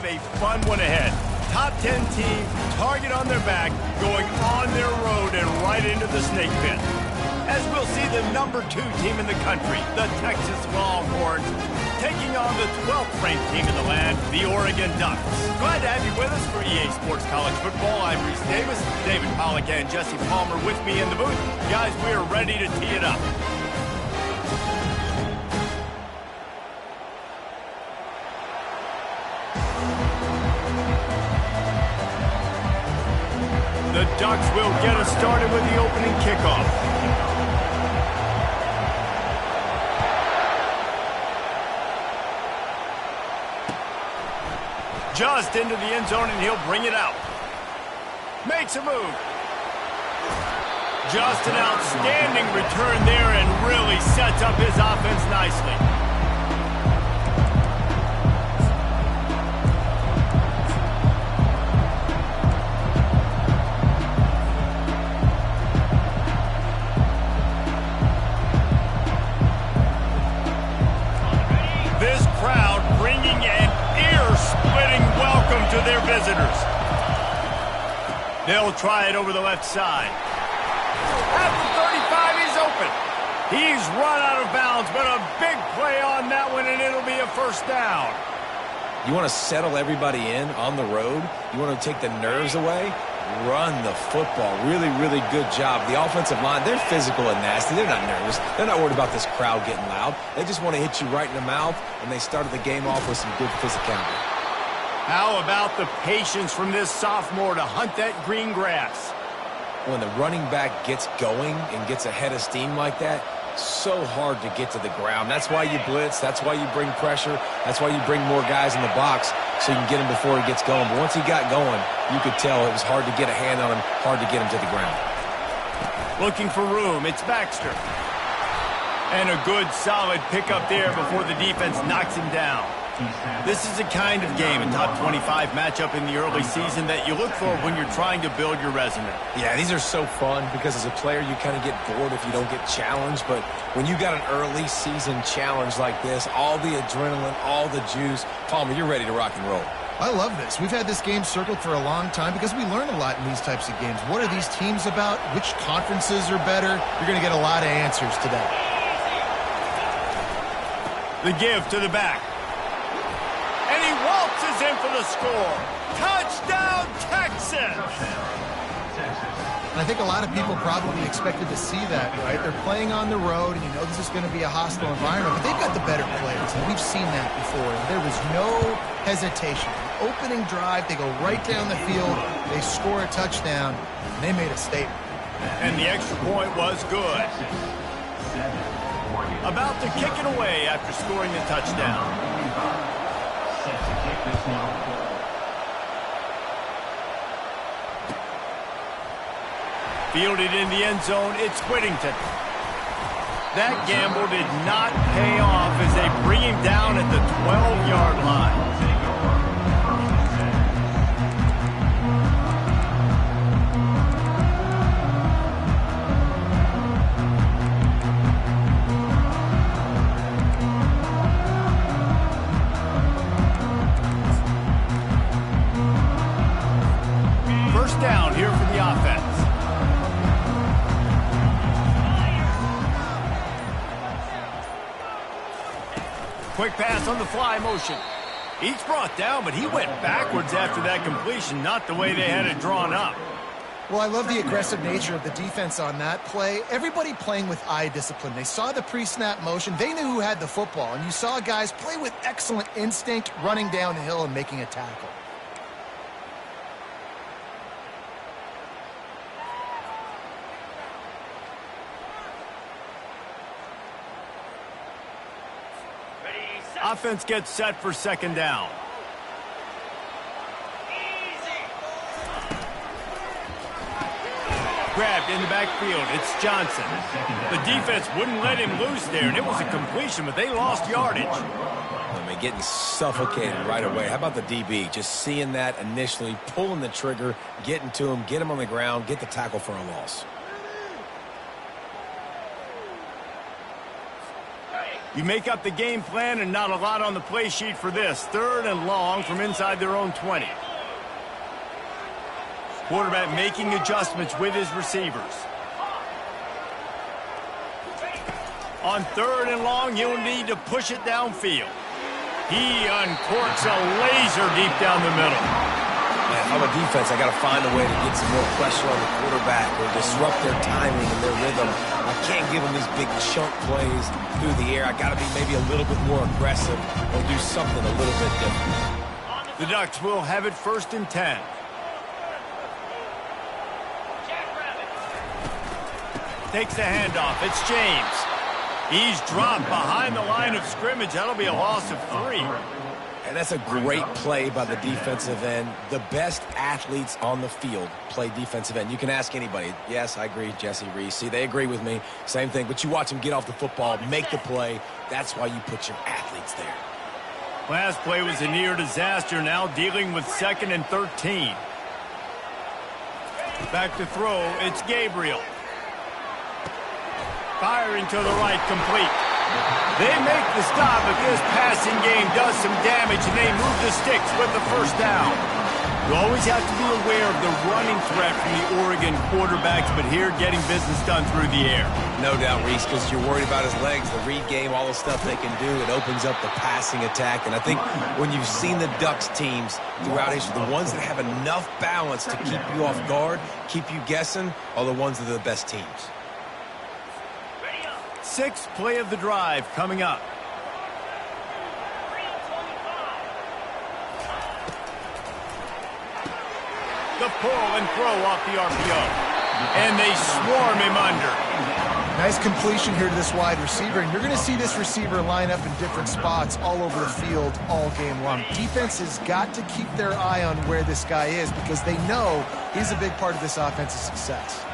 have a fun one ahead. Top 10 team, target on their back, going on their road and right into the snake pit. As we'll see the number 2 team in the country, the Texas Longhorns, taking on the 12th ranked team in the land, the Oregon Ducks. Glad to have you with us for EA Sports College Football. I'm Reese Davis, David Pollack and Jesse Palmer with me in the booth. Guys, we are ready to tee it up. The Ducks will get us started with the opening kickoff. Just into the end zone, and he'll bring it out. Makes a move. Just an outstanding return there and really sets up his offense nicely. This crowd bringing an ear-splitting welcome to their visitors. They'll try it over the left side. At the 35, he's open. He's run out of bounds, but a big play on that one, and it'll be a first down. You want to settle everybody in on the road? You want to take the nerves away? Run the football. Really, really good job. The offensive line, they're physical and nasty. They're not nervous. They're not worried about this crowd getting loud. They just want to hit you right in the mouth, and they started the game off with some good physicality. How about the patience from this sophomore to hunt that green grass? When the running back gets going and gets ahead of steam like that, so hard to get to the ground. That's why you blitz. That's why you bring pressure. That's why you bring more guys in the box so you can get him before he gets going. But once he got going, you could tell it was hard to get a hand on him, hard to get him to the ground. Looking for room. It's Baxter. And a good, solid pickup there before the defense knocks him down. This is the kind of game, a top 25 matchup in the early season that you look for when you're trying to build your resume. Yeah, these are so fun because as a player, you kind of get bored if you don't get challenged. But when you got an early season challenge like this, all the adrenaline, all the juice, Palmer, you're ready to rock and roll. I love this. We've had this game circled for a long time because we learn a lot in these types of games. What are these teams about? Which conferences are better? You're going to get a lot of answers today. The give to the back. And he waltzes in for the score. Touchdown, Texas! I think a lot of people probably expected to see that, right? They're playing on the road, and you know this is going to be a hostile environment, but they've got the better players, and we've seen that before. And there was no hesitation. The opening drive, they go right down the field, they score a touchdown, and they made a statement. And the extra point was good. About to kick it away after scoring the touchdown. Fielded in the end zone, it's Whittington. That gamble did not pay off as they bring him down at the 12-yard line. First down here for the offense. Quick pass on the fly motion. He's brought down, but he went backwards after that completion, not the way they had it drawn up. Well, I love the aggressive nature of the defense on that play. Everybody playing with eye discipline. They saw the pre-snap motion. They knew who had the football, and you saw guys play with excellent instinct, running down the hill and making a tackle. Offense gets set for second down. Grabbed in the backfield. It's Johnson. The defense wouldn't let him loose there, and it was a completion, but they lost yardage. I mean, getting suffocated right away. How about the DB? Just seeing that initially, pulling the trigger, getting to him, get him on the ground, get the tackle for a loss. You make up the game plan and not a lot on the play sheet for this. 3rd and long from inside their own 20. Quarterback making adjustments with his receivers. On 3rd and long, you'll need to push it downfield. He uncorks a laser deep down the middle. Man, if I'm a defense, I got to find a way to get some more pressure on the quarterback or disrupt their timing and their rhythm. I can't give them these big chunk plays through the air. I got to be maybe a little bit more aggressive or do something a little bit different. The Ducks will have it 1st and 10. Takes the handoff. It's James. He's dropped behind the line of scrimmage. That'll be a loss of 3. And that's a great play by the defensive end. The best athletes on the field play defensive end. You can ask anybody. Yes, I agree, Jesse Reese. See, they agree with me. Same thing. But you watch them get off the football, make the play. That's why you put your athletes there. Last play was a near disaster. Now dealing with 2nd and 13. Back to throw. It's Gabriel. Firing to the right, complete. They make the stop, but this passing game does some damage, and they move the sticks with the 1st down. You always have to be aware of the running threat from the Oregon quarterbacks, but here getting business done through the air. No doubt, Reese, because you're worried about his legs, the read game, all the stuff they can do. It opens up the passing attack, and I think when you've seen the Ducks teams throughout history, the ones that have enough balance to keep you off guard, keep you guessing, are the ones that are the best teams. 6th play of the drive coming up. The pull and throw off the RPO. And they swarm him under. Nice completion here to this wide receiver, and you're going to see this receiver line up in different spots all over the field all game long. Defense has got to keep their eye on where this guy is because they know he's a big part of this offense's success.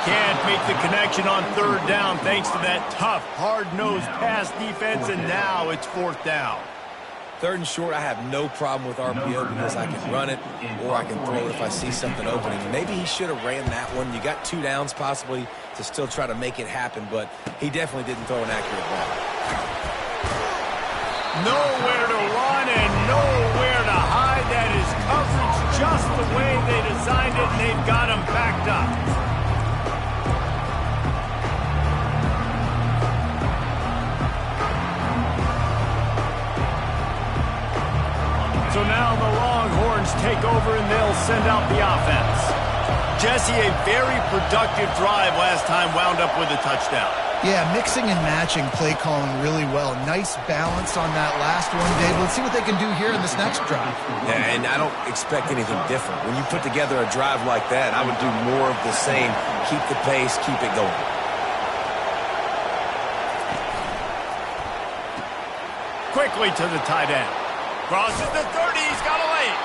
Can't make the connection on 3rd down thanks to that tough, hard-nosed pass defense, and now it's 4th down. 3rd and short, I have no problem with RPO because I can run it or I can throw it if I see something opening. Maybe he should have ran that one. You got 2 downs possibly to still try to make it happen, but he definitely didn't throw an accurate ball. Nowhere to run and nowhere to hide. That is coverage just the way they designed it, and they've got him backed up. So now the Longhorns take over and they'll send out the offense. Jesse, a very productive drive last time wound up with a touchdown. Yeah, mixing and matching play calling really well. Nice balance on that last one, Dave. Let's see what they can do here in this next drive. Yeah, and I don't expect anything different. When you put together a drive like that, I would do more of the same. Keep the pace, keep it going. Quickly to the tight end. Crosses the 30, he's got a lane.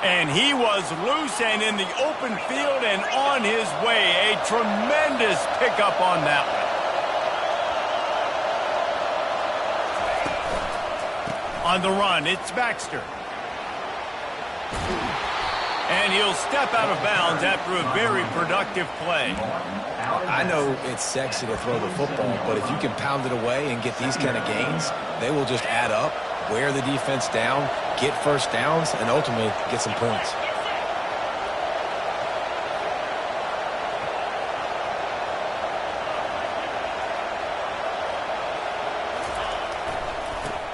And he was loose and in the open field and on his way. A tremendous pickup on that one. On the run, it's Baxter. And he'll step out of bounds after a very productive play. I know it's sexy to throw the football, but if you can pound it away and get these kind of gains, they will just add up, wear the defense down, get 1st downs, and ultimately get some points.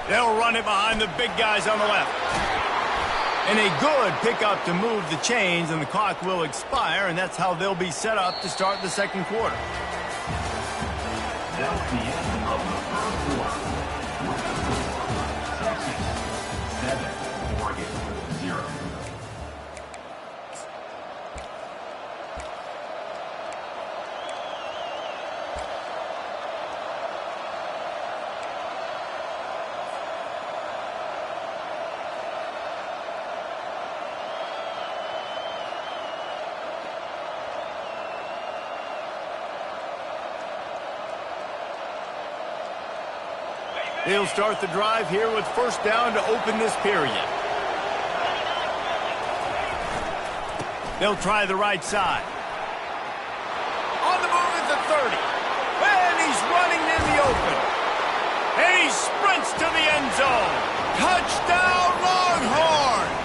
They'll run it behind the big guys on the left. And a good pickup to move the chains, and the clock will expire, and that's how they'll be set up to start the 2nd quarter. That's the end of the 1st quarter. Texas 7, Oregon 0. They'll start the drive here with 1st down to open this period. They'll try the right side. the 30. And he's running in the open. And he sprints to the end zone. Touchdown, Longhorns!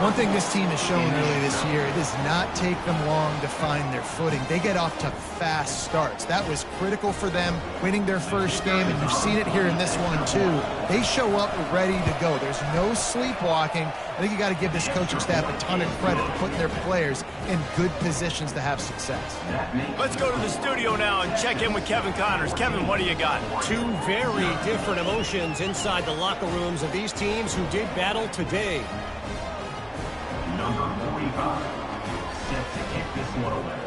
One thing this team has shown early this year, it does not take them long to find their footing. They get off to fast starts. That was critical for them winning their first game, and you've seen it here in this one too. They show up ready to go. There's no sleepwalking. I think you got to give this coaching staff a ton of credit for putting their players in good positions to have success. Let's go to the studio now and check in with Kevin Connors. Kevin, what do you got? Two very different emotions inside the locker rooms of these teams who did battle today. Number 45, set to kick this one away.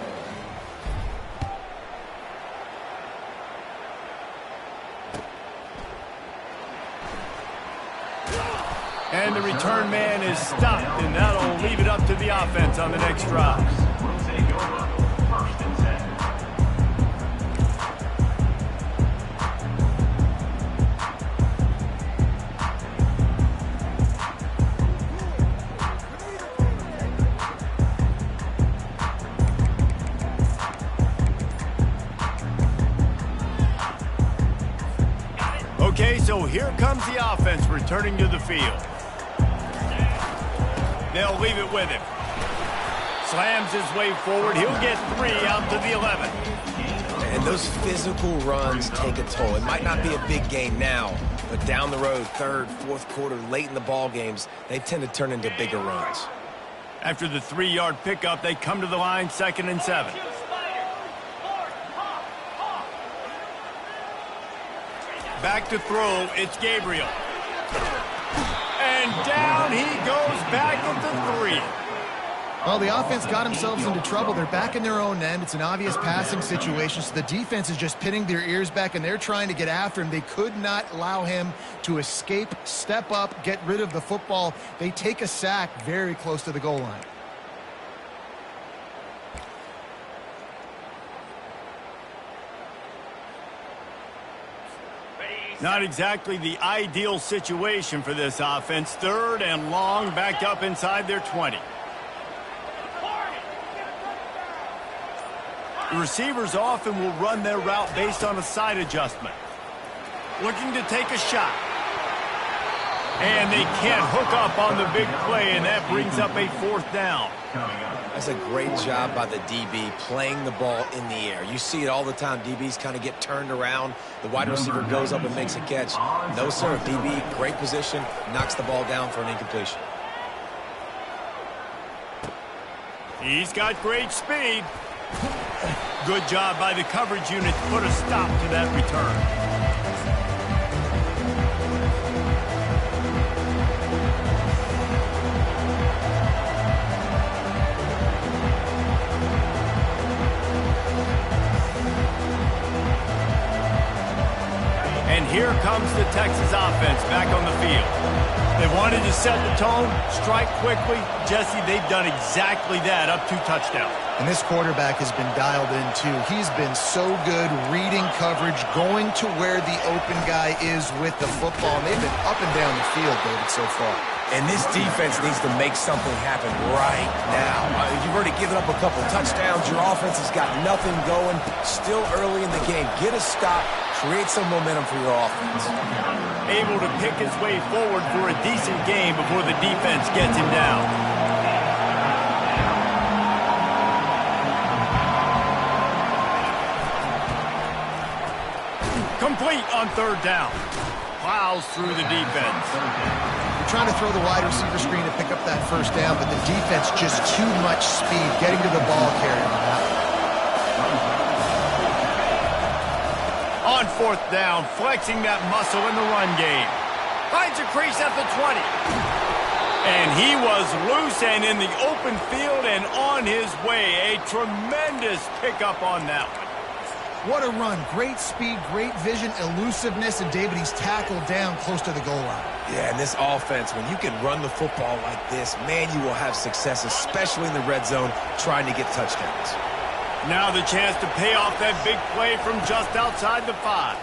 And the return man is stopped, and that'll leave it up to the offense on the next drive. We'll take over first and 10. Okay, so here comes the offense returning to the field. They'll leave it with him. Slams his way forward. He'll get 3 out to the 11. And those physical runs take a toll. It might not be a big game now, but down the road, third, fourth quarter, late in the ball games, they tend to turn into bigger runs. After the 3-yard pickup, they come to the line, 2nd and 7. Back to throw, it's Gabriel. And down he goes back at the 3. Well, the offense got themselves into trouble. They're back in their own end. It's an obvious passing situation, so the defense is just pinning their ears back, and they're trying to get after him. They could not allow him to escape, step up, get rid of the football. They take a sack very close to the goal line. Not exactly the ideal situation for this offense. 3rd and long, backed up inside their 20. The receivers often will run their route based on a side adjustment. Looking to take a shot. And they can't hook up on the big play, and that brings up a 4th down. That's a great job by the DB playing the ball in the air. You see it all the time. DBs kind of get turned around. The wide receiver goes up and makes a catch. No, sir. DB, great position, knocks the ball down for an incompletion. He's got great speed. Good job by the coverage unit to put a stop to that return. And here comes the Texas offense back on the field. They wanted to set the tone, strike quickly. Jesse, they've done exactly that, up 2 touchdowns. And this quarterback has been dialed in, too. He's been so good reading coverage, going to where the open guy is with the football. And they've been up and down the field, David, so far. And this defense needs to make something happen right now. You've already given up a couple touchdowns. Your offense has got nothing going. Still early in the game. Get a stop. Create some momentum for your offense. Able to pick his way forward for a decent game before the defense gets him down. Complete on 3rd down. Plows through the defense. They're trying to throw the wide receiver screen to pick up that 1st down, but the defense just too much speed getting to the ball carrier on that one. On 4th down, flexing that muscle in the run game. Finds a crease at the 20. And he was loose and in the open field and on his way. A tremendous pickup on that one. What a run. Great speed, great vision, elusiveness, and David, he's tackled down close to the goal line. Yeah, and this offense, when you can run the football like this, man, you will have success, especially in the red zone, trying to get touchdowns. Now the chance to pay off that big play from just outside the 5.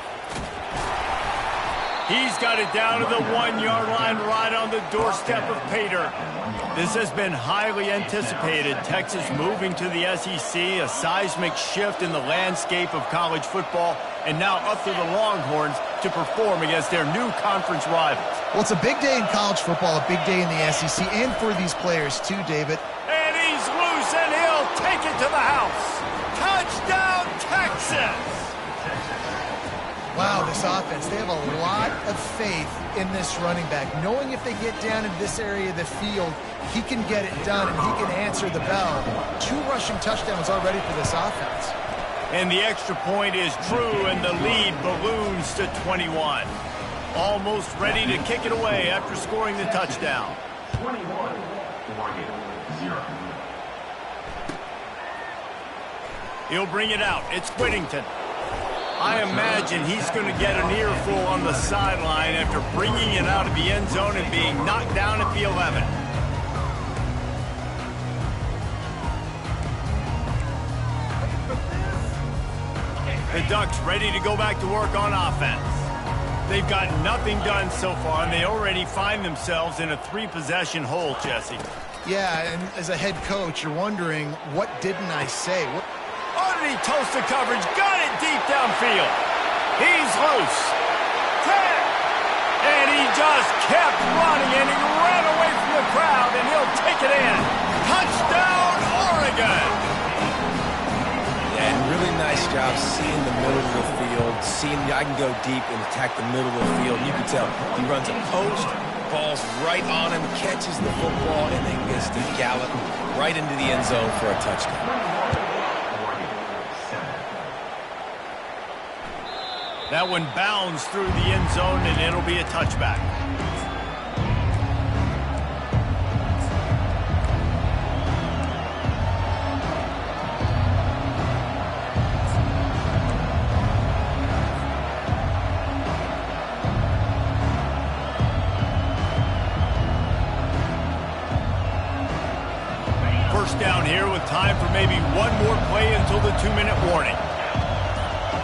He's got it down to the 1-yard line right on the doorstep of Pater. This has been highly anticipated. Texas moving to the SEC, a seismic shift in the landscape of college football, and now up to the Longhorns to perform against their new conference rivals. Well, it's a big day in college football, a big day in the SEC, and for these players too, David. And he's loose, and he'll take it to the house. Touchdown, Texas! Wow, this offense, they have a lot of faith in this running back, knowing if they get down in this area of the field, he can get it done and he can answer the bell. 2 rushing touchdowns already for this offense. And the extra point is true, and the lead balloons to 21. Almost ready to kick it away after scoring the touchdown. 21, Oregon, 0. He'll bring it out. It's Whittington. I imagine he's going to get an earful on the sideline after bringing it out of the end zone and being knocked down at the 11. The Ducks ready to go back to work on offense. They've got nothing done so far, and they already find themselves in a 3-possession hole, Jesse. Yeah, and as a head coach, you're wondering, what didn't I say? Oh, did he toast the coverage? Got it deep downfield. He's loose. 10. And he just kept running, and he ran away from the crowd, and he'll take it in. Touchdown, Oregon! Yeah, and really nice job seeing the middle of the field, seeing I can go deep and attack the middle of the field. You can tell he runs a post, ball's right on him, catches the football, and then gets to gallop right into the end zone for a touchdown. That one bounds through the end zone, and it'll be a touchback. First down here with time for maybe one more play until the 2-minute warning.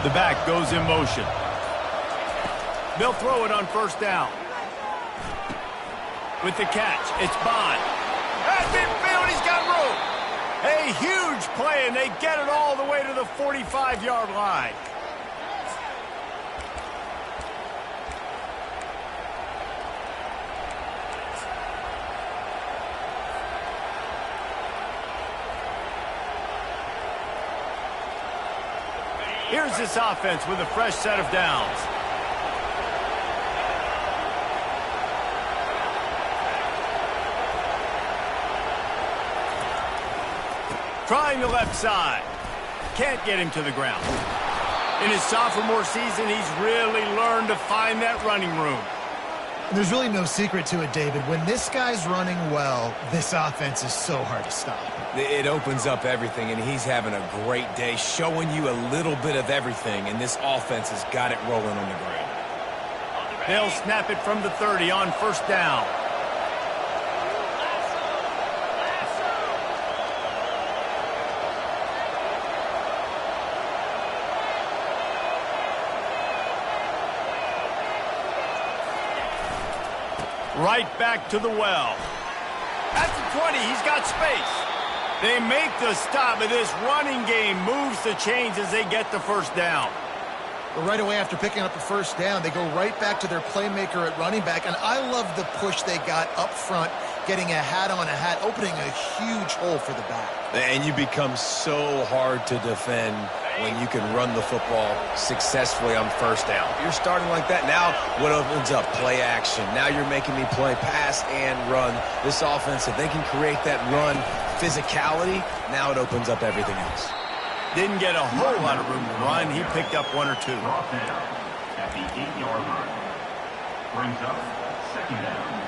The back goes in motion. They'll throw it on first down. With the catch, it's Bond. At midfield, he's got room. A huge play, and they get it all the way to the 45-yard line. Here's this offense with a fresh set of downs. Trying the left side. Can't get him to the ground. In his sophomore season, he's really learned to find that running room. There's really no secret to it, David. When this guy's running well, this offense is so hard to stop. It opens up everything, and he's having a great day, showing you a little bit of everything, and this offense has got it rolling on the ground. They'll snap it from the 30 on first down. Right back to the well. At the 20, he's got space. They make the stop, and this running game moves the chains as they get the first down. But right away after picking up the first down, they go right back to their playmaker at running back. And I love the push they got up front, getting a hat on a hat, opening a huge hole for the back. And you become so hard to defend when you can run the football successfully on first down. If you're starting like that, now what opens up? Play action. Now you're making me play pass and run. This offense, if they can create that run physicality, now it opens up everything else. Didn't get a whole lot of room to run. He picked up 1 or 2. Brought down at the 8-yard line. Brings up second down.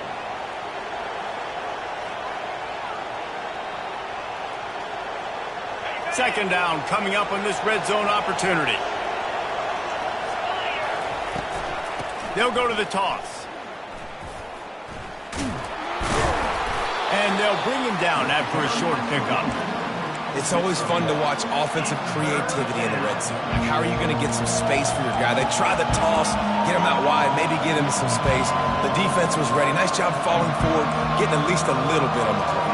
Second down coming up on this red zone opportunity. They'll go to the toss. And they'll bring him down after a short pickup. It's always fun to watch offensive creativity in the red zone. Like, how are you going to get some space for your guy? They try the toss, get him out wide, maybe get him some space. The defense was ready. Nice job falling forward, getting at least a little bit on the play.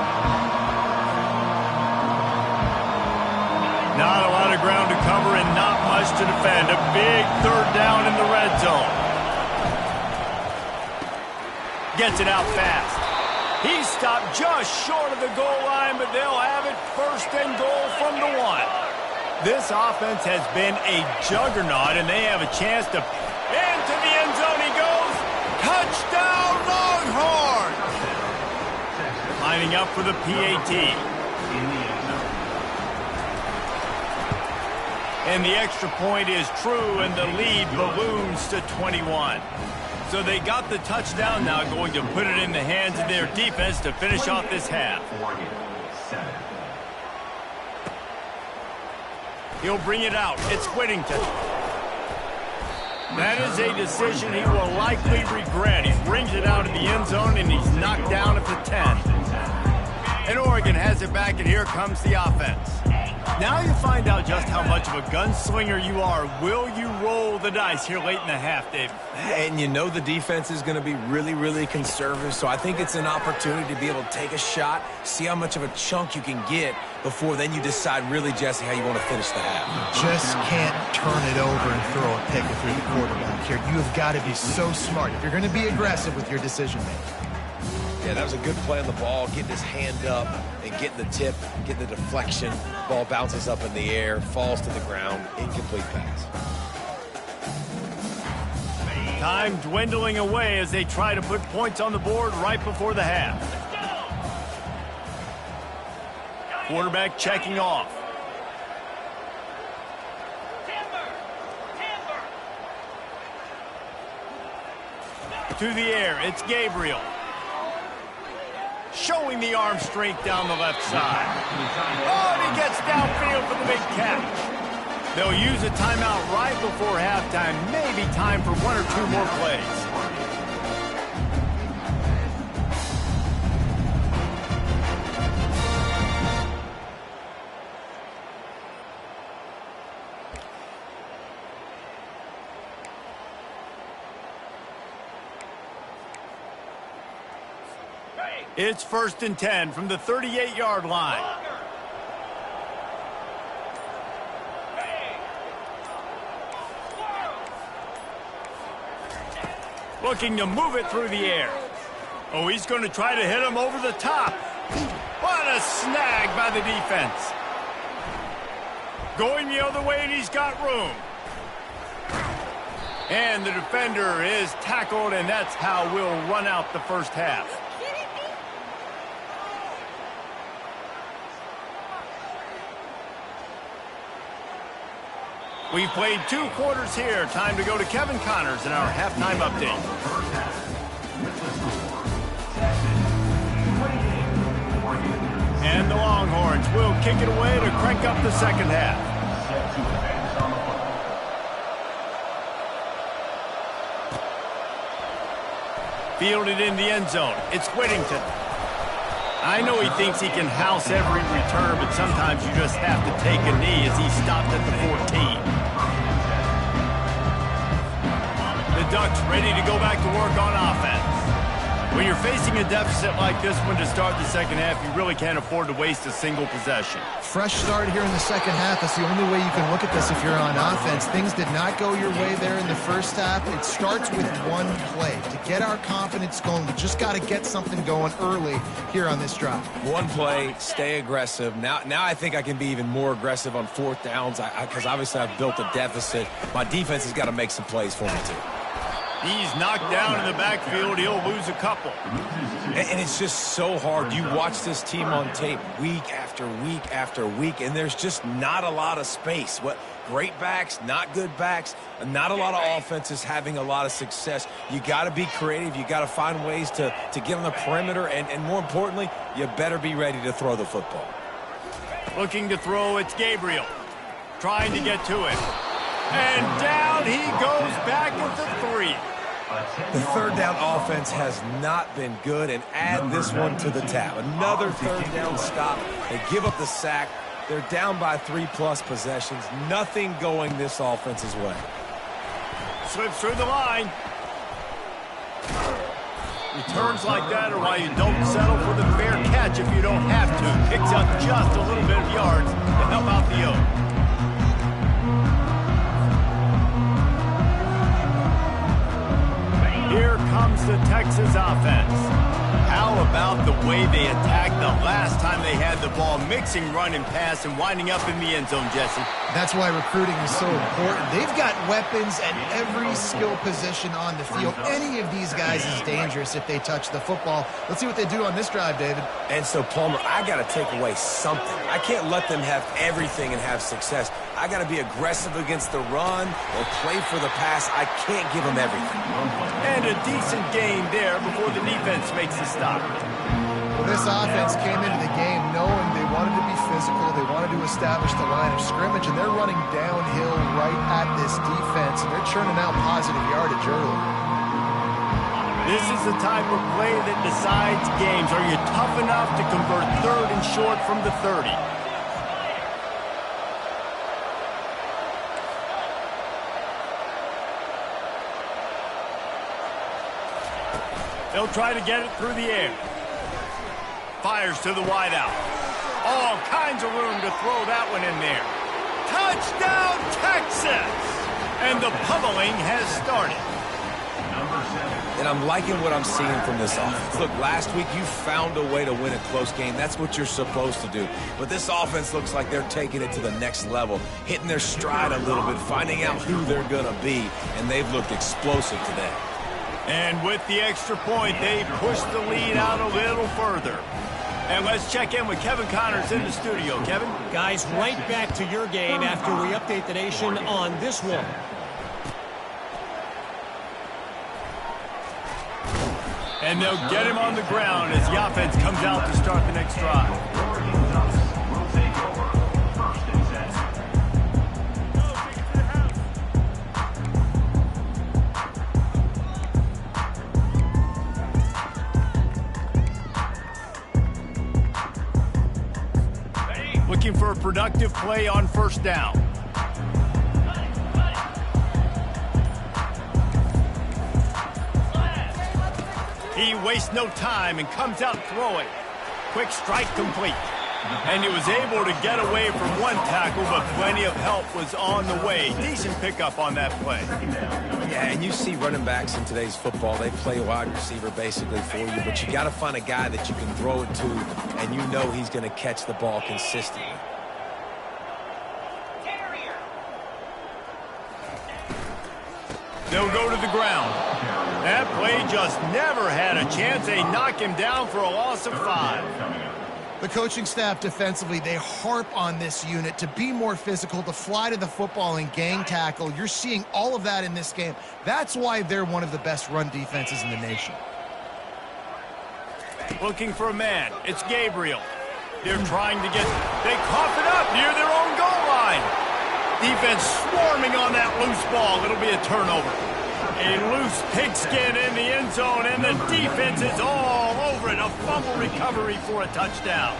Not a lot of ground to cover and not much to defend. A big third down in the red zone. Gets it out fast. He's stopped just short of the goal line, but they'll have it first and goal from the 1. This offense has been a juggernaut, and they have a chance to... Into the end zone he goes. Touchdown, Longhorns! Lining up for the PAT. And the extra point is true, and the lead balloons to 21. So they got the touchdown, now going to put it in the hands of their defense to finish off this half. He'll bring it out. It's Whittington. That is a decision he will likely regret. He brings it out of the end zone, and he's knocked down at the 10. And Oregon has it back, and here comes the offense. Now you find out just how much of a gunslinger you are. Will you roll the dice here late in the half, Dave? And you know the defense is going to be really, really conservative, so I think it's an opportunity to be able to take a shot, see how much of a chunk you can get before then you decide really, Jesse, how you want to finish the half. You just can't turn it over and throw a pick if you're the quarterback here. You have got to be so smart if you're going to be aggressive with your decision-making. Yeah, that was a good play on the ball, getting his hand up and getting the tip, getting the deflection. Ball bounces up in the air, falls to the ground, incomplete pass. Time dwindling away as they try to put points on the board right before the half. Quarterback checking off. To the air, it's Gabriel. Showing the arm strength down the left side. Oh, and he gets downfield for the big catch. They'll use a timeout right before halftime. Maybe time for one or two more plays. It's 1st and 10 from the 38-yard line. Looking to move it through the air. Oh, he's going to try to hit him over the top. What a snag by the defense. Going the other way, and he's got room. And the defender is tackled, and that's how we'll run out the first half. We've played 2 quarters here. Time to go to Kevin Connors in our halftime update. And the Longhorns will kick it away to crank up the second half. Fielded in the end zone. It's Whittington. I know he thinks he can house every return, but sometimes you just have to take a knee as he stopped at the 14. The Ducks ready to go back to work on offense. When you're facing a deficit like this one to start the second half, you really can't afford to waste a single possession. Fresh start here in the second half. That's the only way you can look at this if you're on offense. Things did not go your way there in the first half. It starts with one play. To get our confidence going, we just got to get something going early here on this drive. One play, stay aggressive. Now I think I can be even more aggressive on 4th downs because obviously I've built a deficit. My defense has got to make some plays for me too. He's knocked down in the backfield. He'll lose a couple. And it's just so hard. You watch this team on tape week after week after week, and there's just not a lot of space. What great backs, not good backs, not a lot of offenses having a lot of success. You got to be creative. You got to find ways to get on the perimeter, and more importantly, you better be ready to throw the football. Looking to throw, it's Gabriel. Trying to get to it. And down he goes back at the 3. The 3rd down offense has not been good, and add this one to the tab. Another 3rd down stop. They give up the sack. They're down by 3+ possessions. Nothing going this offense's way. Slips through the line. Returns like that are why you don't settle for the fair catch if you don't have to. Picks up just a little bit of yards to help out the Oak. Here comes the Texas offense. How about the way they attacked the last time they had the ball, mixing run and pass and winding up in the end zone, Jesse? That's why recruiting is so important. They've got weapons at every skill position on the field. Any of these guys is dangerous if they touch the football. Let's see what they do on this drive, David. And so, Palmer, I got to take away something. I can't let them have everything and have success. I got to be aggressive against the run or play for the pass. I can't give them everything. And a decent gain there before the defense makes the stop. Well, this offense came into the game knowing they wanted to be physical. They wanted to establish the line of scrimmage, and they're running downhill right at this defense, and they're churning out positive yardage early. This is the type of play that decides games. Are you tough enough to convert 3rd and short from the 30? They'll try to get it through the air. Fires to the wideout. All kinds of room to throw that one in there. Touchdown, Texas! And the pummeling has started. And I'm liking what I'm seeing from this offense. Look, last week you found a way to win a close game. That's what you're supposed to do. But this offense looks like they're taking it to the next level, hitting their stride a little bit, finding out who they're going to be, and they've looked explosive today. And with the extra point, they push the lead out a little further. And let's check in with Kevin Connors in the studio. Kevin? Guys, right back to your game after we update the nation on this one. And they'll get him on the ground as the offense comes out to start the next drive. Looking for a productive play on 1st down. He wastes no time and comes out throwing. Quick strike complete. And he was able to get away from one tackle, but plenty of help was on the way. Decent pickup on that play. Yeah, and you see running backs in today's football, they play wide receiver basically for you, but you got to find a guy that you can throw it to, and you know he's going to catch the ball consistently. They'll go to the ground. That play just never had a chance. They knock him down for a loss of 5. The coaching staff defensively, they harp on this unit to be more physical, to fly to the football and gang tackle. You're seeing all of that in this game. That's why they're one of the best run defenses in the nation. Looking for a man. It's Gabriel. They're trying to get... They cough it up near their own goal line. Defense swarming on that loose ball. It'll be a turnover. A loose pigskin in the end zone, and the defense is all over it. A fumble recovery for a touchdown.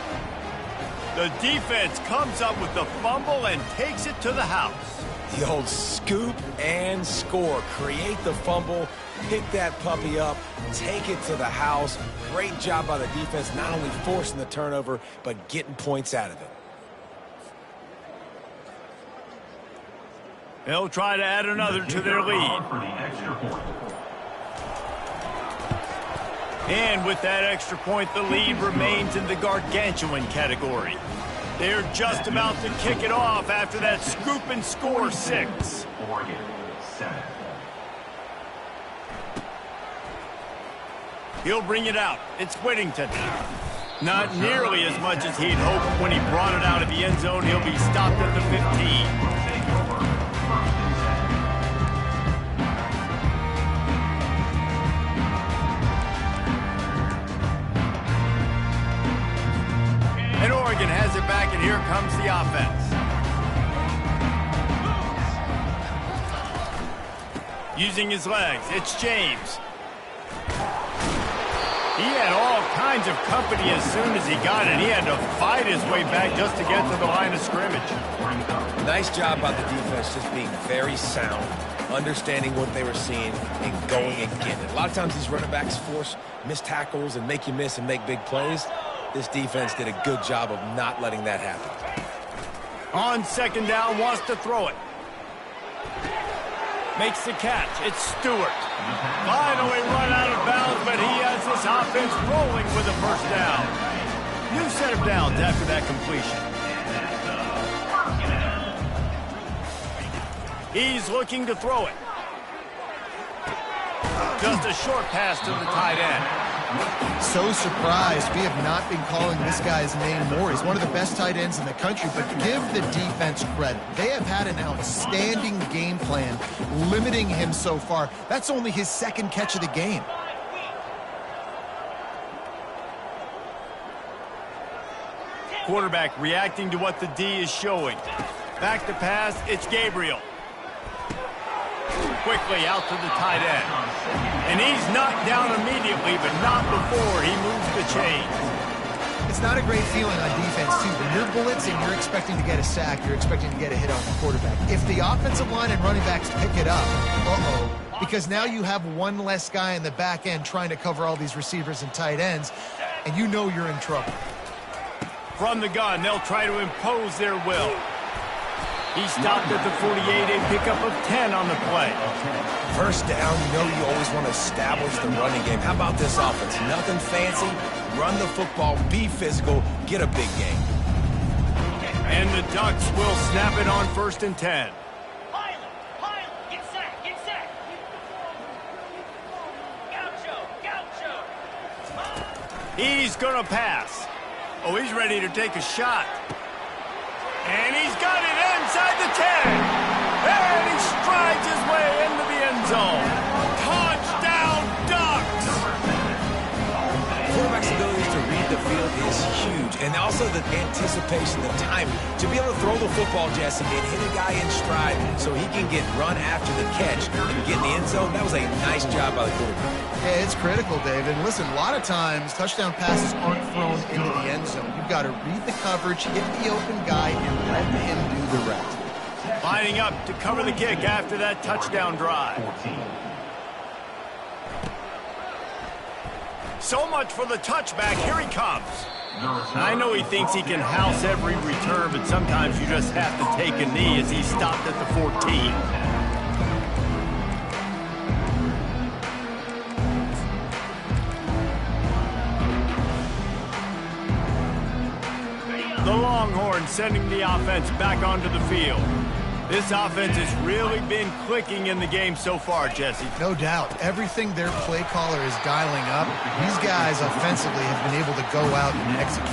The defense comes up with the fumble and takes it to the house. The old scoop and score. Create the fumble, pick that puppy up, take it to the house. Great job by the defense, not only forcing the turnover, but getting points out of it. They'll try to add another to their lead. And with that extra point, the lead remains in the gargantuan category. They're just about to kick it off after that scoop and score 6. Oregon, 7. He'll bring it out. It's Whittington. Not nearly as much as he'd hoped when he brought it out of the end zone. He'll be stopped at the 15. And Oregon has it back, and here comes the offense. Using his legs, it's James. He had all kinds of company as soon as he got it. He had to fight his way back just to get to the line of scrimmage. Nice job by the defense, just being very sound, understanding what they were seeing, and going and getting it. A lot of times these running backs force missed tackles and make you miss and make big plays. This defense did a good job of not letting that happen. On second down, wants to throw it. Makes the catch. It's Stewart. Finally run out of bounds, but he has this offense rolling with a first down. New set of downs after that completion. He's looking to throw it. Just a short pass to the tight end. So surprised we have not been calling this guy's name more. He's one of the best tight ends in the country, but give the defense credit. They have had an outstanding game plan limiting him so far. That's only his second catch of the game. Quarterback reacting to what the D is showing. Back to pass, it's Gabriel. Quickly out to the tight end. And he's knocked down immediately, but not before he moves the chains. It's not a great feeling on defense, too. When you're blitzing, you're expecting to get a sack. You're expecting to get a hit on the quarterback. If the offensive line and running backs pick it up, because now you have one less guy in the back end trying to cover all these receivers and tight ends, and you know you're in trouble. From the gun, they'll try to impose their will. He stopped at the 48, a pickup of 10 on the play. First down, you know you always want to establish the running game. How about this offense? Nothing fancy. Run the football, be physical, get a big game. And the Ducks will snap it on 1st and 10. Get set. Gaucho. He's going to pass. Oh, he's ready to take a shot. And he's got it inside the 10. And he strides his way into the end zone. Touchdown, Ducks! Quarterback's ability to read the field is huge. And also the anticipation, the timing. To be able to throw the football, Jesse, and hit a guy in stride so he can get run after the catch and get in the end zone, that was a nice job by the quarterback. Yeah, it's critical, David. And listen, a lot of times touchdown passes aren't thrown into the end zone. You've got to read the coverage, hit the open guy, and let him do the rest. Lining up to cover the kick after that touchdown drive. So much for the touchback. Here he comes. I know he thinks he can house every return, but sometimes you just have to take a knee as he stopped at the 14. The Longhorns sending the offense back onto the field. This offense has really been clicking in the game so far, Jesse. No doubt. Everything their play caller is dialing up, these guys offensively have been able to go out and execute.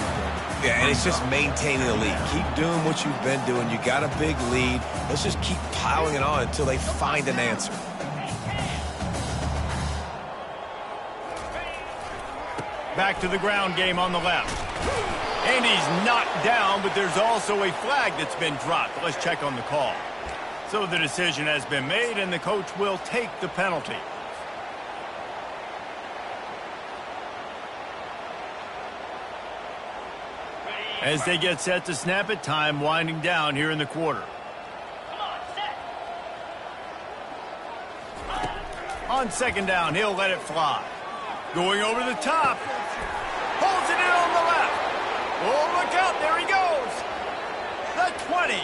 Yeah, and it's just maintaining the lead. Keep doing what you've been doing. You got a big lead. Let's just keep piling it on until they find an answer. Back to the ground game on the left. And he's knocked down, but there's also a flag that's been dropped. Let's check on the call. So the decision has been made, and the coach will take the penalty. As they get set to snap it, time winding down here in the quarter. On second down, he'll let it fly. Going over the top. Holds it in on the left. Oh, look out. There he goes. The 20.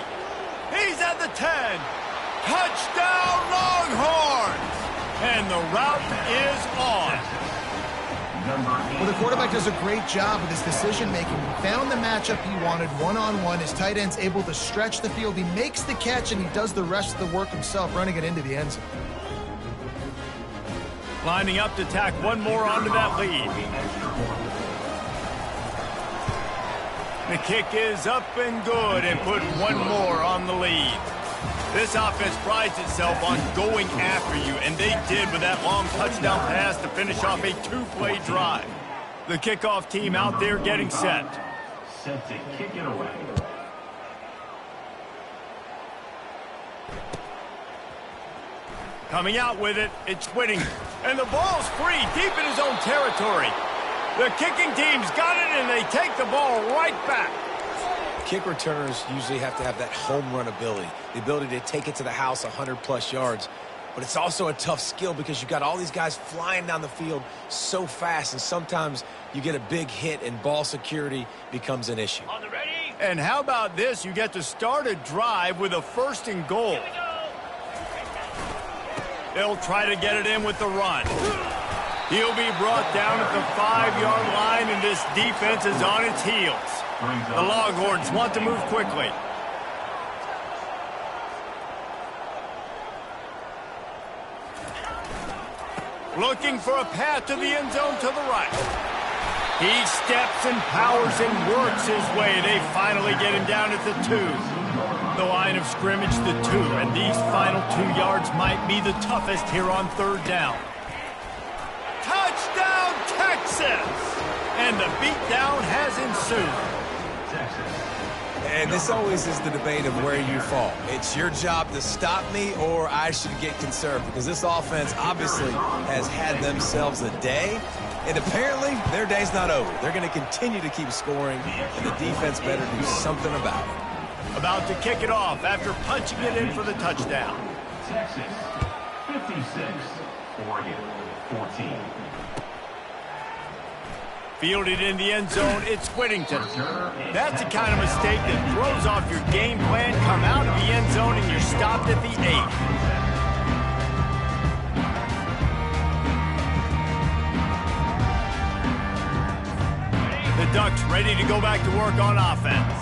He's at the 10. Touchdown, Longhorns. And the route is on. Well, the quarterback does a great job with his decision-making. He found the matchup he wanted one-on-one. His tight end's able to stretch the field. He makes the catch, and he does the rest of the work himself, running it into the end zone. Lining up to tack one more onto that lead. The kick is up and good and put one more on the lead. This offense prides itself on going after you, and they did with that long touchdown pass to finish off a two-play drive. The kickoff team out there getting set. Set to kick it away. Coming out with it, it's Whitting. And the ball's free deep in his own territory. The kicking team's got it, and they take the ball right back. Kick returners usually have to have that home run ability, the ability to take it to the house 100-plus yards. But it's also a tough skill because you've got all these guys flying down the field so fast, and sometimes you get a big hit and ball security becomes an issue. On the ready? And how about this? You get to start a drive with a 1st and goal. Here we go. They'll try to get it in with the run. He'll be brought down at the 5-yard line, and this defense is on its heels. The Longhorns want to move quickly. Looking for a path to the end zone to the right. He steps and powers and works his way. They finally get him down at the 2. The line of scrimmage, the 2, and these final 2 yards might be the toughest here on 3rd down. Touchdown, Texas! And the beatdown has ensued. And this always is the debate of where you fall. It's your job to stop me, or I should get conserved, because this offense obviously has had themselves a day, and apparently their day's not over. They're going to continue to keep scoring, and the defense better do something about it. About to kick it off after punching it in for the touchdown. Texas, 56. Oregon, 14. Fielded in the end zone, it's Whittington. That's the kind of mistake that throws off your game plan. Come out of the end zone and you're stopped at the 8. The Ducks ready to go back to work on offense.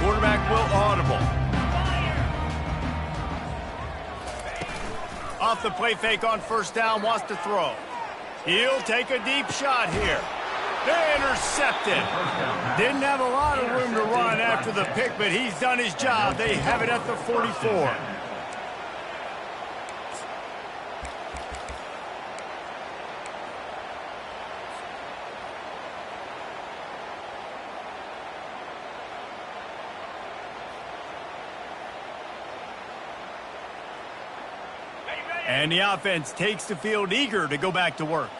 Quarterback will audible. Off the play fake on 1st down, wants to throw. He'll take a deep shot here. They intercepted. Didn't have a lot of room to run after the pick, but he's done his job. They have it at the 44. And the offense takes the field eager to go back to work.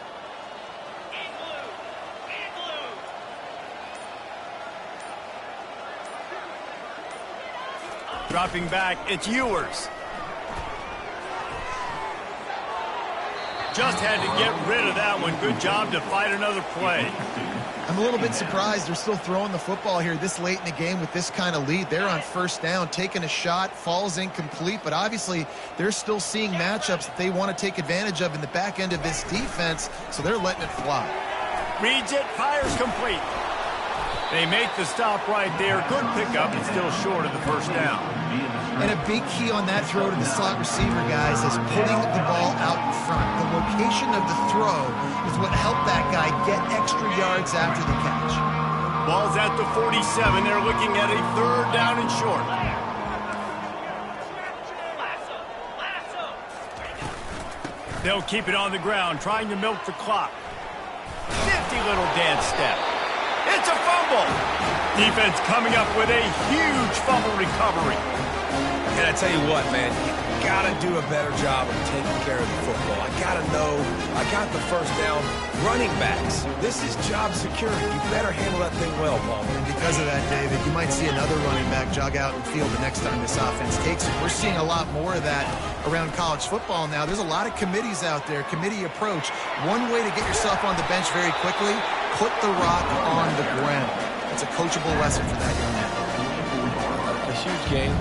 Dropping back, it's Ewers. Just had to get rid of that one. Good job to fight another play. I'm a little bit surprised they're still throwing the football here this late in the game with this kind of lead. They're on 1st down, taking a shot, falls incomplete, but obviously they're still seeing matchups that they want to take advantage of in the back end of this defense, so they're letting it fly. Reads it, fires complete. They make the stop right there. Good pickup, and still short of the 1st down. And a big key on that throw to the slot receiver, guys, is putting the ball out in front. The location of the throw is what helped that guy get extra yards after the catch. Ball's at the 47. They're looking at a 3rd down and short. They'll keep it on the ground, trying to milk the clock. Nifty little dance step. It's a fumble. Defense coming up with a huge fumble recovery. And I tell you what, man, you got to do a better job of taking care of the football. I got to know, I got the 1st down. Running backs, this is job security. You better handle that thing well, Palmer. Because of that, David, you might see another running back jog out in the field the next time this offense takes it. We're seeing a lot more of that around college football now. There's a lot of committees out there, committee approach. One way to get yourself on the bench very quickly, put the rock on the ground. It's a coachable lesson for that young man. A huge game.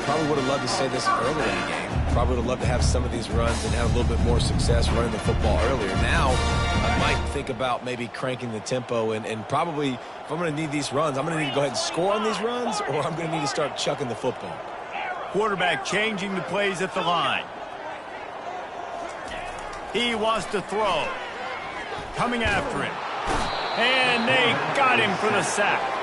Probably would have loved to say this earlier in the game. Probably would have loved to have some of these runs and have a little bit more success running the football earlier. Now, I might think about maybe cranking the tempo and probably, if I'm going to need these runs, I'm going to need to go ahead and score on these runs, or I'm going to need to start chucking the football. Quarterback changing the plays at the line. He wants to throw. Coming after him. And they got him for the sack.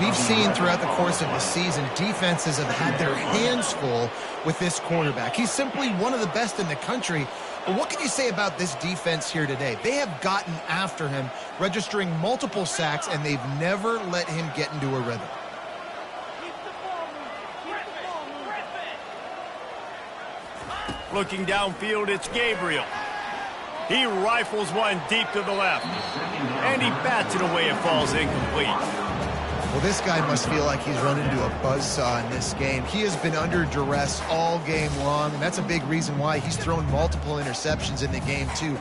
We've seen throughout the course of the season, defenses have had their hands full with this quarterback. He's simply one of the best in the country. But what can you say about this defense here today? They have gotten after him, registering multiple sacks, and they've never let him get into a rhythm. Looking downfield, it's Gabriel. He rifles one deep to the left. And he bats it away. It falls incomplete. Well, this guy must feel like he's run into a buzzsaw in this game. He has been under duress all game long, and that's a big reason why he's thrown multiple interceptions in the game, too.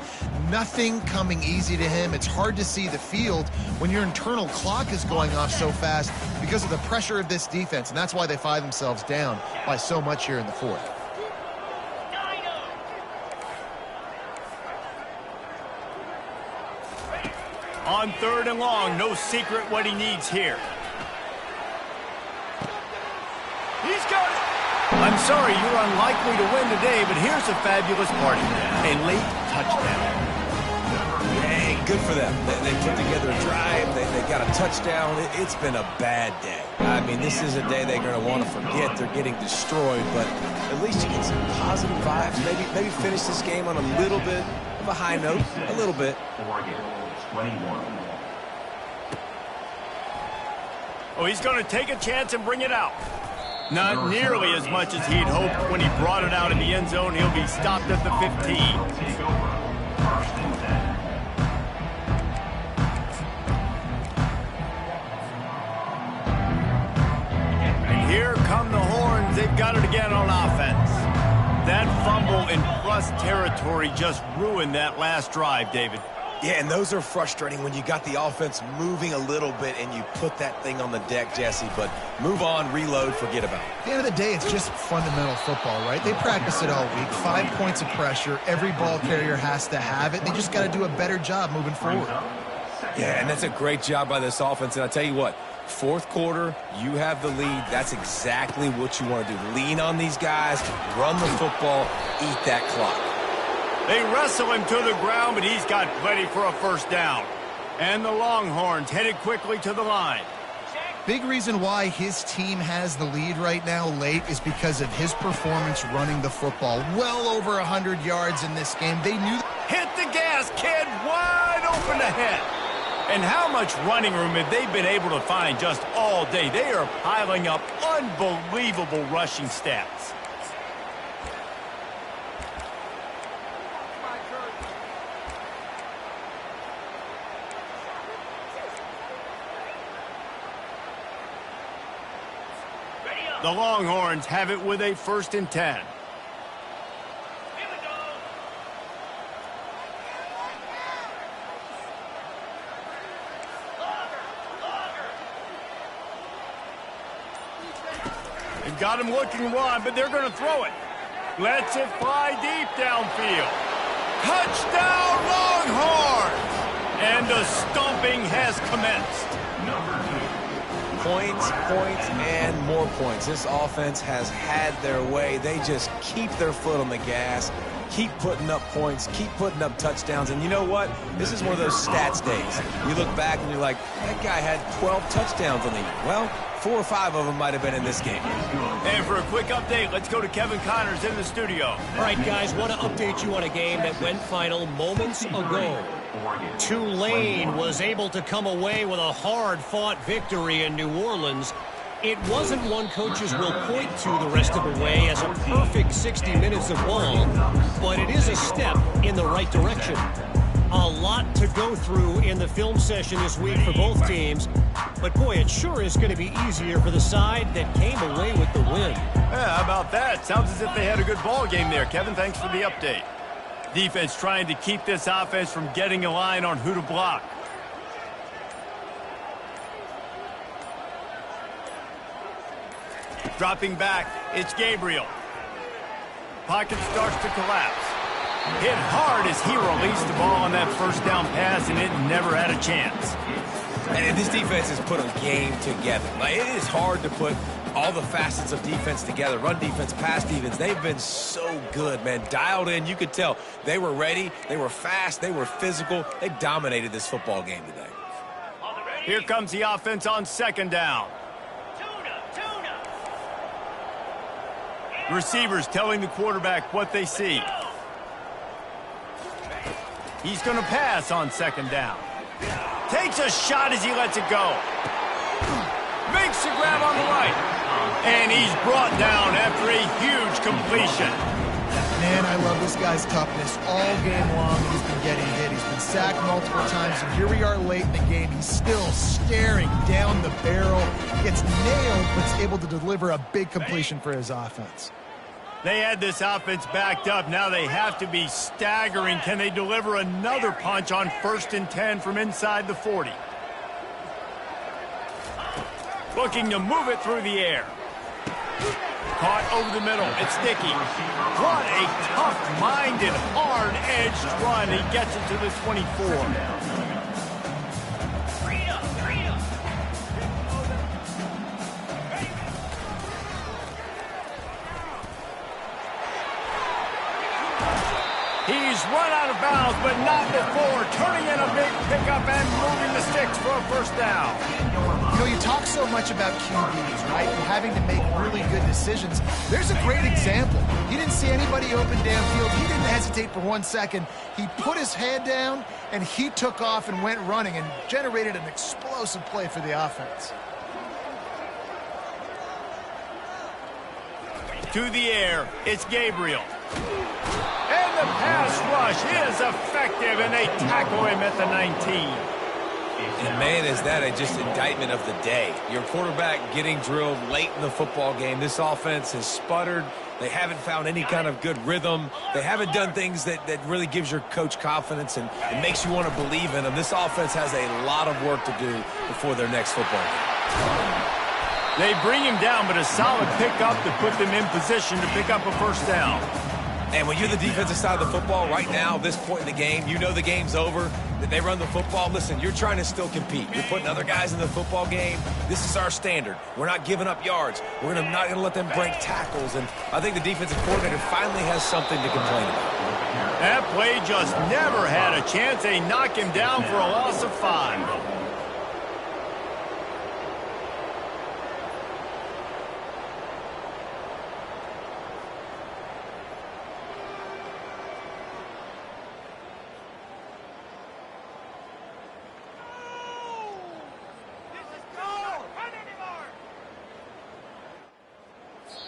Nothing coming easy to him. It's hard to see the field when your internal clock is going off so fast because of the pressure of this defense, and that's why they find themselves down by so much here in the fourth. On 3rd and long, no secret what he needs here. He's got it. I'm sorry, you're unlikely to win today, but here's a fabulous party. A late touchdown. Hey, good for them. They put together a drive. They got a touchdown. It's been a bad day. I mean, this is a day they're going to want to forget. They're getting destroyed, but at least you get some positive vibes. Maybe finish this game on a little bit of a high note. A little bit. Oregon, 21. Oh, he's going to take a chance and bring it out. Not nearly as much as he'd hoped when he brought it out in the end zone. He'll be stopped at the 15. Take over. 1st and 10. And here come the horns. They've got it again on offense. That fumble in plus territory just ruined that last drive, David. Yeah, and those are frustrating when you got the offense moving a little bit and you put that thing on the deck, Jesse. But move on, reload, forget about it. At the end of the day, it's just fundamental football, right? They practice it all week. 5 points of pressure. Every ball carrier has to have it. They just got to do a better job moving forward. Yeah, and that's a great job by this offense. And I tell you what, 4th quarter, you have the lead. That's exactly what you want to do. Lean on these guys, run the football, eat that clock. They wrestle him to the ground, but he's got plenty for a 1st down. And the Longhorns headed quickly to the line. Big reason why his team has the lead right now late is because of his performance running the football. Well over 100 yards in this game. They knew... Hit the gas, kid. Wide open ahead. And how much running room have they been able to find just all day? They are piling up unbelievable rushing stats. The Longhorns have it with a 1st and 10. Here we go. They've got him looking wide, but they're going to throw it. Lets it fly deep downfield. Touchdown, Longhorns! And the stomping has commenced. Points, and more points. This offense has had their way. They just keep their foot on the gas, keep putting up points, keep putting up touchdowns. And you know what? This is one of those stats days. You look back and you're like, that guy had 12 touchdowns on the year. Well, 4 or 5 of them might have been in this game. And for a quick update, let's go to Kevin Connors in the studio. All right, guys, want to update you on a game that went final moments ago. Tulane was able to come away with a hard-fought victory in New Orleans. It wasn't one coaches will point to the rest of the way as a perfect 60 minutes of ball, but it is a step in the right direction. A lot to go through in the film session this week for both teams, but boy, it sure is going to be easier for the side that came away with the win. Yeah, how about that? Sounds as if they had a good ball game there. Kevin, thanks for the update. Defense trying to keep this offense from getting a line on who to block. Dropping back, it's Gabriel. Pocket starts to collapse. Hit hard as he released the ball on that 1st down pass, and it never had a chance. And this defense has put a game together. Like, it is hard to put all the facets of defense together. Run defense, pass defense. They've been so good, man. Dialed in. You could tell they were ready. They were fast. They were physical. They dominated this football game today. Here comes the offense on 2nd down. Tuna. Receivers telling the quarterback what they see. He's going to pass on 2nd down. Takes a shot as he lets it go. Makes the grab on the right. And he's brought down after a huge completion. Man, I love this guy's toughness. All game long, he's been getting hit. He's been sacked multiple times, and here we are late in the game. He's still staring down the barrel. Gets nailed, but is able to deliver a big completion for his offense. They had this offense backed up. Now they have to be staggering. Can they deliver another punch on 1st and 10 from inside the 40? Looking to move it through the air. Caught over the middle. It's sticky. What a tough-minded, hard-edged run. He gets it to the 24. He's run out of bounds, but not before. Turning in a big pickup and moving the sticks for a first down. You know, you talk so much about QBs, right, and having to make really good decisions. There's a great example. He didn't see anybody open downfield. He didn't hesitate for 1 second. He put his head down, and he took off and went running and generated an explosive play for the offense. To the air, it's Gabriel. And the pass rush is effective, and they tackle him at the 19. And man, is that just indictment of the day. Your quarterback getting drilled late in the football game. This offense has sputtered. They haven't found any kind of good rhythm. They haven't done things that really gives your coach confidence and it makes you want to believe in them. This offense has a lot of work to do before their next football game. They bring him down, but a solid pickup to put them in position to pick up a first down. And when you're the defensive side of the football right now, this point in the game, you know the game's over, that they run the football. Listen, you're trying to still compete. You're putting other guys in the football game. This is our standard. We're not giving up yards. We're not going to let them break tackles. And I think the defensive coordinator finally has something to complain about. That play just never had a chance. They knock him down for a loss of 5.